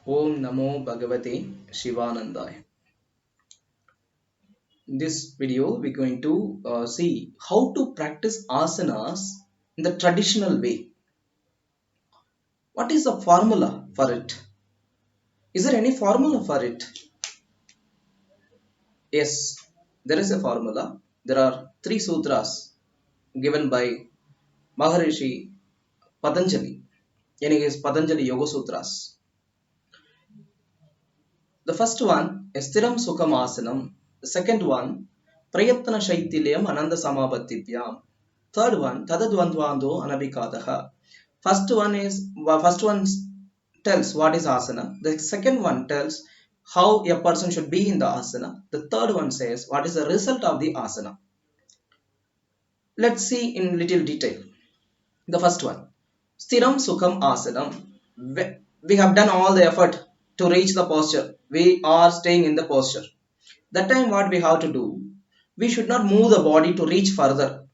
Om Namo Bhagavate Shivanandaya. In this video, we're going to see how to practice asanas in the traditional way. What is the formula for it? Is there any formula for it? Yes, there is a formula. There are three sutras given by Maharishi Patanjali. In his Patanjali Yoga Sutras. The first one is Stiram Sukham Asanam. The second one, Prayatna Shaitilyam Ananda Samabhatibhyam. Third one, Tadadvandvando Anabhikadaha. First one tells what is asana. The second one tells how a person should be in the asana. The third one says what is the result of the asana. Let's see in little detail. The first one, Stiram Sukham Asanam. We have done all the effort to reach the posture. We are staying in the posture. That time what we have to do? We should not move the body to reach further.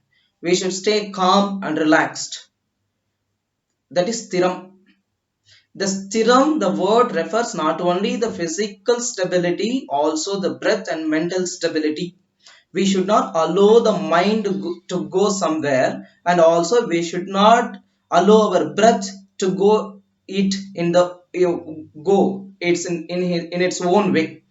We should stay calm and relaxed. That is Stiram. The Stiram, the word refers not only the physical stability, also the breath and mental stability. We should not allow the mind to go somewhere, and also we should not allow our breath to go it in the go it's in its own way.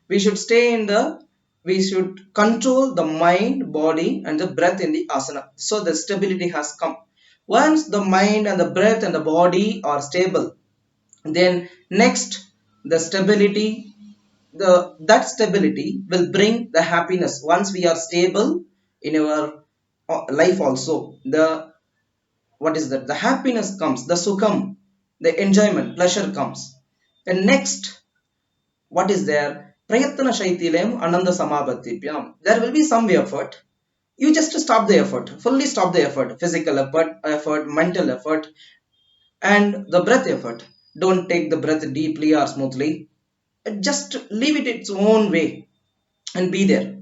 We should stay in the we should control the mind, body, and the breath in the asana. So the stability has come. Once the mind and the breath and the body are stable, then next the stability that stability will bring the happiness. Once we are stable in our life also, the what is that, the happiness comes, the sukham, the enjoyment, pleasure comes. And next, what is there, prayatna shaitilam ananda samabhatipyam, there will be some effort. You just stop the effort, fully stop the effort, physical effort, mental effort, and the breath effort. Don't take the breath deeply or smoothly. Just leave it its own way and be there.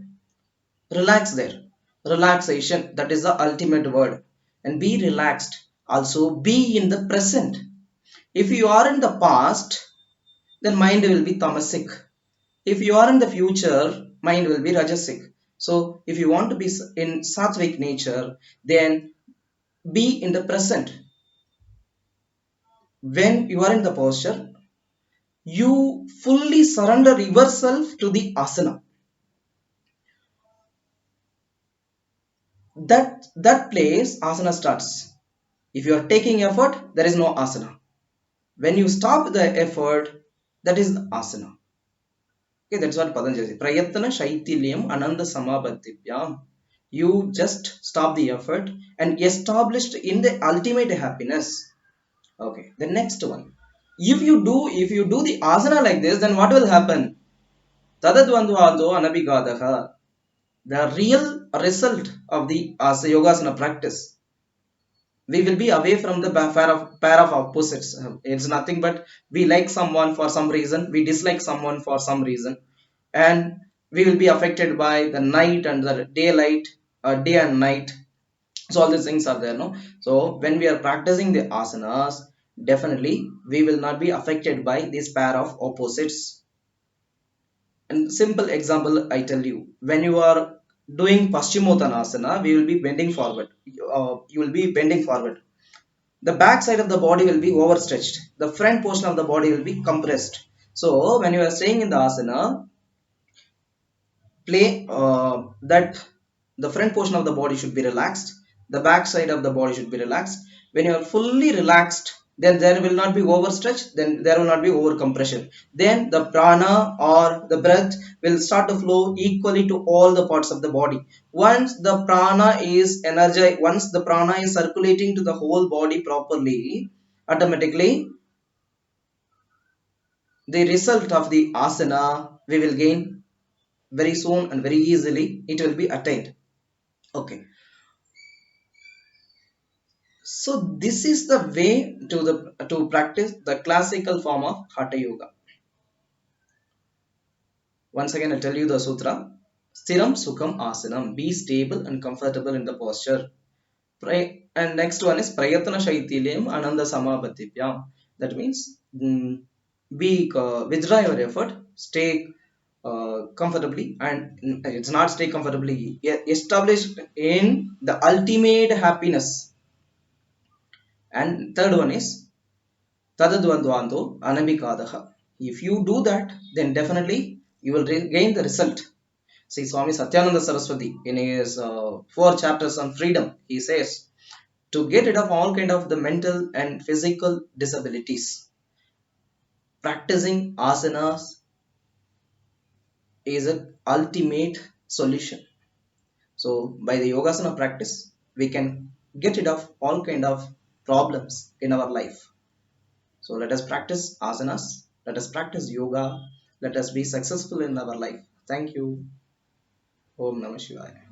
Relax there. Relaxation, that is the ultimate word. And be relaxed. Also be in the present. If you are in the past, then mind will be tamasic. If you are in the future, mind will be rajasic. So if you want to be in sattvic nature, then be in the present. When you are in the posture, you fully surrender yourself to the asana. That place asana starts. If you are taking effort, there is no asana. When you stop the effort, that is the asana. Okay, that's what Patanjali says. Prayatna shaitilyam ananda samabhatipyam. You just stop the effort and established in the ultimate happiness. Okay, the next one, if you do the asana like this, then what will happen? Tadadvandvado anabhigadaha. The real result of the yogasana practice, we will be away from the pair of opposites. It's nothing but we like someone for some reason, we dislike someone for some reason, and we will be affected by the night and the daylight, day and night. So all these things are there, no? So when we are practicing the asanas, definitely we will not be affected by this pair of opposites. And simple example I tell you, when you are doing paschimottanasana, we will be bending forward. You will be bending forward. The back side of the body will be overstretched, the front portion of the body will be compressed. So when you are staying in the asana, play that the front portion of the body should be relaxed, the back side of the body should be relaxed. When you are fully relaxed, then there will not be overstretch, then there will not be over compression. Then the prana or the breath will start to flow equally to all the parts of the body. Once the prana is energized, once the prana is circulating to the whole body properly, automatically the result of the asana we will gain very soon and very easily. It will be attained. Okay, so this is the way to practice the classical form of hatha yoga. Once again I'll tell you the sutra. Stiram sukham asanam, be stable and comfortable in the posture. Pray. And next one is prayatna shaitilyam ananda samabhatipyam. That means, be withdraw your effort, stay comfortably, and it's not stay comfortably, established in the ultimate happiness. And third one is tadadvandvanto anabikadaha. If you do that, then definitely you will gain the result. See, Swami Satyananda Saraswati in his four chapters on freedom, he says to get rid of all kind of the mental and physical disabilities, practicing asanas is a ultimate solution. So by the yogasana practice, we can get rid of all kind of problems in our life. So let us practice asanas, let us practice yoga, let us be successful in our life. Thank you. Om Namah Shivaya.